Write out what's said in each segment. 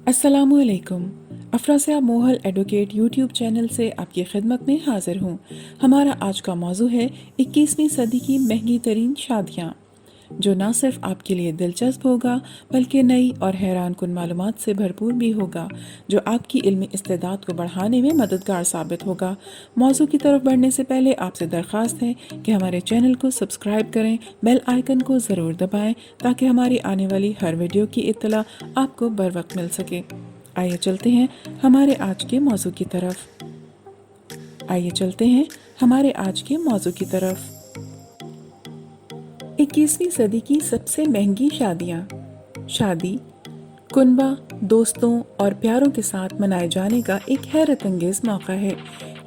अस्सलामु अलैकुम। अफरासिया मोहल advocate YouTube channel से आपकी खिदमत में हाजिर हूँ। हमारा आज का मौजू है 21वीं सदी की महंगी तरीन शादियाँ, जो न सिर्फ आपके लिए दिलचस्प होगा बल्कि नई और हैरान कुन मालूमात से भरपूर भी होगा, जो आपकी इल्मी इस्तेदाद को बढ़ाने में मददगार साबित होगा। मौजू की तरफ बढ़ने से पहले आपसे दरख्वास्त है कि हमारे चैनल को सब्सक्राइब करें, बेल आइकन को ज़रूर दबाएं ताकि हमारी आने वाली हर वीडियो की इत्तला आपको बर वक्त मिल सके। आइए चलते हैं हमारे आज के मौजू की तरफ। 21वीं सदी की सबसे महंगी शादियाँ। शादी कुनबा, दोस्तों और प्यारों के साथ मनाए जाने का एक हैरत अंगेज मौका है,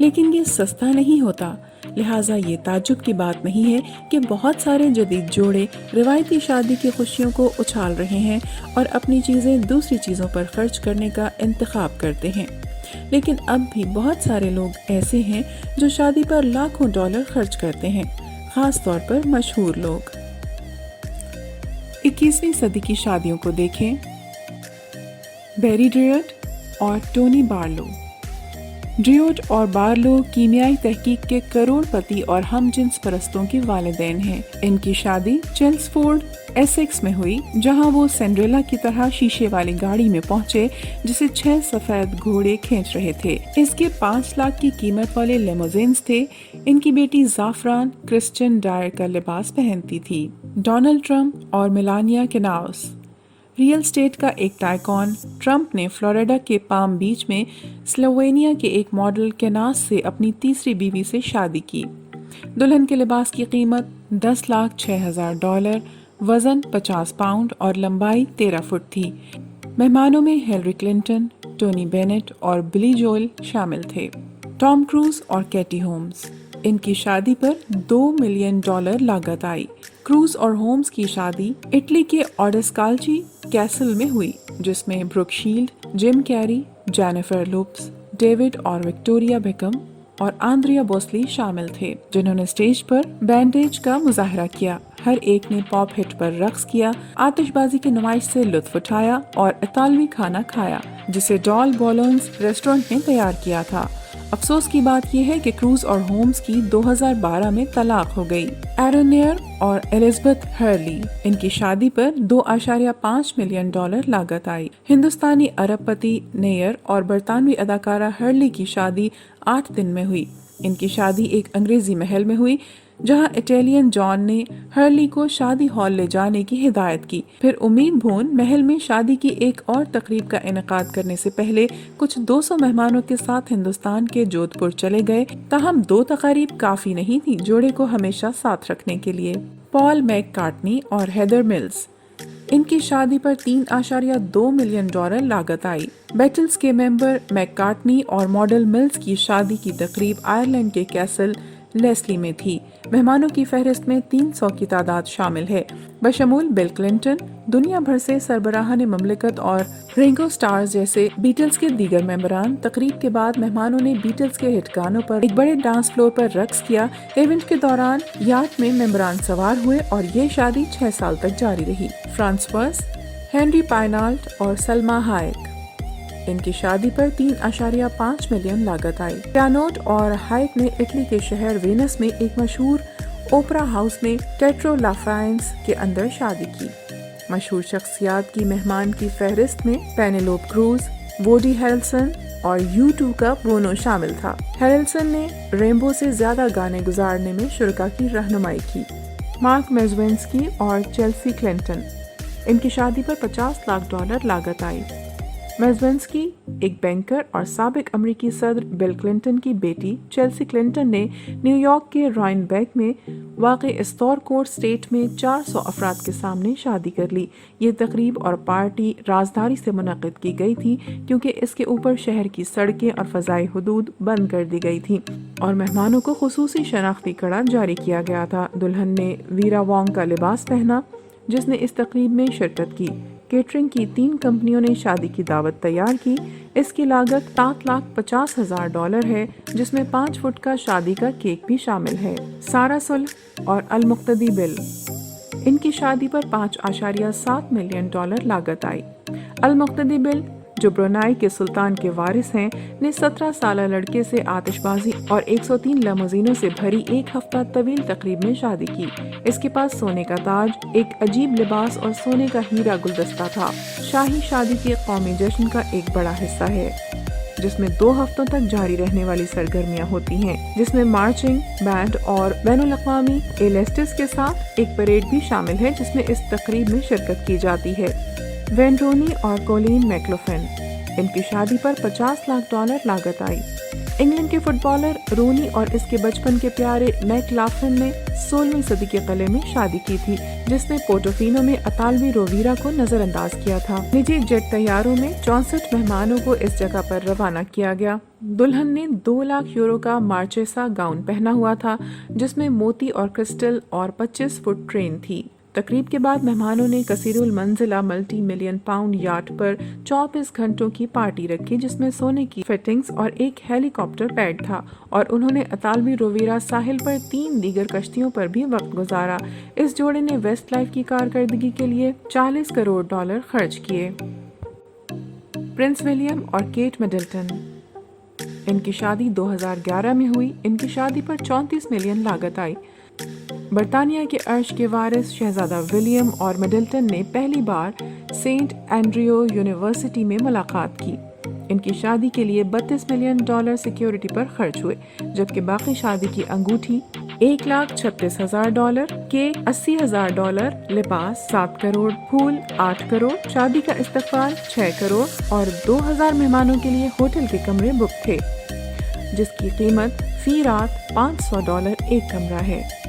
लेकिन ये सस्ता नहीं होता। लिहाजा ये ताज्जुब की बात नहीं है कि बहुत सारे जदीद जोड़े रिवायती शादी की खुशियों को उछाल रहे हैं और अपनी चीज़ें दूसरी चीज़ों पर खर्च करने का इंतखाब करते हैं। लेकिन अब भी बहुत सारे लोग ऐसे हैं जो शादी पर लाखों डॉलर खर्च करते हैं, खास तौर पर मशहूर लोग। 21वीं सदी की शादियों को देखें। बैरी ड्रियड और टोनी बार्लो। ड्रियड और बार्लो कीमियाई तहकीक के करोड़पति और हम जिन्स परस्तों के वालिदैन हैं। इनकी शादी चेल्सफोर्ड, एसेक्स में हुई, जहां वो सिंड्रेला की तरह शीशे वाली गाड़ी में पहुंचे जिसे 6 सफेद घोड़े खींच रहे थे। इसके 5 लाख की कीमत वाले लेमोजिन्स थे। इनकी बेटी जाफरान क्रिश्चियन डायर का लिबास पहनती थी। डोनाल्ड ट्रंप और मेलानिया केनाउस। रियल स्टेट का एक टाइकॉन, ट्रंप ने फ्लोरिडा के पाम बीच में स्लोवेनिया के एक मॉडल केनास से अपनी तीसरी बीवी से शादी की। दुल्हन के लिबास की कीमत $10,06,000, वजन 50 पाउंड और लंबाई 13 फुट थी। मेहमानों में हिलरी क्लिंटन, टोनी बेनेट और बिली जोएल शामिल थे। टॉम क्रूज और कैटी होम्स। इनकी शादी पर $2 मिलियन लागत आई। क्रूज और होम्स की शादी इटली के ओडेस्काल्ची कैसल में हुई, जिसमें Brooke Shields, Jim Carrey, Jennifer Lopez, David और विक्टोरिया बेकम और आंद्रिया बोस्ली शामिल थे, जिन्होंने स्टेज पर बैंडेज का मुजाहरा किया। हर एक ने पॉप हिट पर रक्स किया, आतिशबाजी की नुमाइश से लुत्फ उठाया और इतालवी खाना खाया, जिसे डॉल बॉलोन्स रेस्टोरेंट ने तैयार किया था। अफसोस की बात यह है कि क्रूज और होम्स की 2012 में तलाक हो गई। एरन नेयर और एलिजाबेथ हर्ली। इनकी शादी पर $2.5 मिलियन लागत आई। हिंदुस्तानी अरबपति नेयर और बरतानवी अदाकारा हर्ली की शादी 8 दिन में हुई। इनकी शादी एक अंग्रेजी महल में हुई, जहां इटालियन जॉन ने हर्ली को शादी हॉल ले जाने की हिदायत की। फिर उम्मीद भून महल में शादी की एक और तकरीब का इनेकाद करने से पहले कुछ 200 मेहमानों के साथ हिंदुस्तान के जोधपुर चले गए। ताहम 2 तकारीब काफी नहीं थी जोड़े को हमेशा साथ रखने के लिए। पॉल मैककार्टनी और हेदर मिल्स। इनकी शादी पर $3.2 मिलियन लागत आई। बेटल्स के मेंबर मैककार्टनी और मॉडल मिल्स की शादी की तकरीब आयरलैंड के कैसल लेस्ली में थी। मेहमानों की फहरिस्त में 300 की तादाद शामिल है, बशमूल बिल क्लिंटन, दुनिया भर से सरबराहान ममलिकत और रिंगो स्टार जैसे बीटल्स के दीगर मेंबरान। तकरीब के बाद मेहमानों ने बीटल्स के हिट गानों पर एक बड़े डांस फ्लोर पर रक्स किया। इवेंट के दौरान याट में मेंबरान सवार हुए और ये शादी 6 साल तक जारी रही। फ्रांसवर्स, हेनरी पाइनाल्ट और सलमा हायक। इनकी शादी पर $3.5 मिलियन लागत आई। प्यानोट और हाइक ने इटली के शहर वेनस में एक मशहूर ओपरा हाउस में टेट्रो लाफ्रांस के अंदर शादी की। मशहूर शख्सियात की मेहमान की फहरिस्त में पेनेलोप क्रूज, वोडी हैरेल्सन और U2 का बोनो शामिल था। हैरेल्सन ने रेनबो से ज्यादा गाने गुजारने में शुरका की रहनुमाई की। मार्क मेजवेंस्की और चेल्सी क्लिंटन। इनकी शादी पर $50 लाख लागत आई। मेजवेंस्की एक बैंकर और साबिक अमरीकी सदर बिल क्लिंटन की बेटी चेल्सी क्लिंटन ने न्यूयॉर्क के राइनबेक में वाक़ एस्तोरकोर्ट स्टेट में 400 अफराद के सामने शादी कर ली। ये तकरीब और पार्टी राजदारी से मुनक़्क़िद की गई थी, क्योंकि इसके ऊपर शहर की सड़कें और फ़ज़ाई हुदूद बंद कर दी गई थी और मेहमानों को खुसूसी शनाख्ती कार्ड जारी किया गया था। दुल्हन ने वीरा वोंग का लिबास पहना, जिसने इस तकरीब में शिरकत की। केटरिंग की 3 कंपनियों ने शादी की दावत तैयार की। इसकी लागत $7,50,000 है, जिसमें 5 फुट का शादी का केक भी शामिल है। सारा सुल्ह और अल-मुक्तदी बिल। इनकी शादी पर $5.7 मिलियन लागत आई। अल-मुक्तदी बिल जो ब्रुनाई के सुल्तान के वारिस हैं, ने 17 साल लड़के से आतिशबाजी और 103 लमोजीनों से भरी एक हफ्ता तवील तकरीब में शादी की। इसके पास सोने का ताज, एक अजीब लिबास और सोने का हीरा गुलदस्ता था। शाही शादी के कौमी जश्न का एक बड़ा हिस्सा है, जिसमें 2 हफ्तों तक जारी रहने वाली सरगर्मियां होती हैं, जिसमें मार्चिंग बैंड और बैनुल अक़वामी एलेस्टिस के साथ एक परेड भी शामिल है, जिसमें इस तकरीब में शिरकत की जाती है। वेन रूनी और कोलिन मैकलोफिन, इनकी शादी पर $50 लाख लागत आई। इंग्लैंड के फुटबॉलर रूनी और इसके बचपन के प्यारे मैकलाफलिन ने 16वीं सदी के कले में शादी की थी, जिसने पोर्टोफिनो में अतालवी रोवीरा को नजरअंदाज किया था। निजी जेट तैयारों में 64 मेहमानों को इस जगह पर रवाना किया गया। दुल्हन ने 2 लाख यूरो का मार्चेसा गाउन पहना हुआ था, जिसमें मोती और क्रिस्टल और 25 फुट ट्रेन थी। तकरीब के बाद मेहमानों ने कसीरुल मंजिला मल्टी मिलियन पाउंड याट पर 24 घंटों की पार्टी रखी, जिसमें सोने की फिटिंग्स और एक हेलीकॉप्टर पैड था, और उन्होंने अतालवी रोवीरा साहिल पर 3 दीगर कश्तियों पर भी वक्त गुजारा। इस जोड़े ने वेस्ट लाइफ की कारकर्दगी के लिए $40 करोड़ खर्च किए। प्रिंस विलियम और केट मिडलटन, इनकी शादी 2011 में हुई। इनकी शादी पर 34 मिलियन लागत आई। बरतानिया के अर्श के वारिस शहजादा विलियम और मिडलटन ने पहली बार सेंट एंड्रियो यूनिवर्सिटी में मुलाकात की। इनकी शादी के लिए $32 मिलियन सिक्योरिटी पर खर्च हुए, जबकि बाकी शादी की अंगूठी $1,36,000, केक $80,000, लिबास $7 करोड़, फूल $8 करोड़, शादी का इस्तकबाल $6 करोड़ और 2000 मेहमानों के लिए होटल के कमरे बुक थे, जिसकी कीमत फी रात $500 एक कमरा है।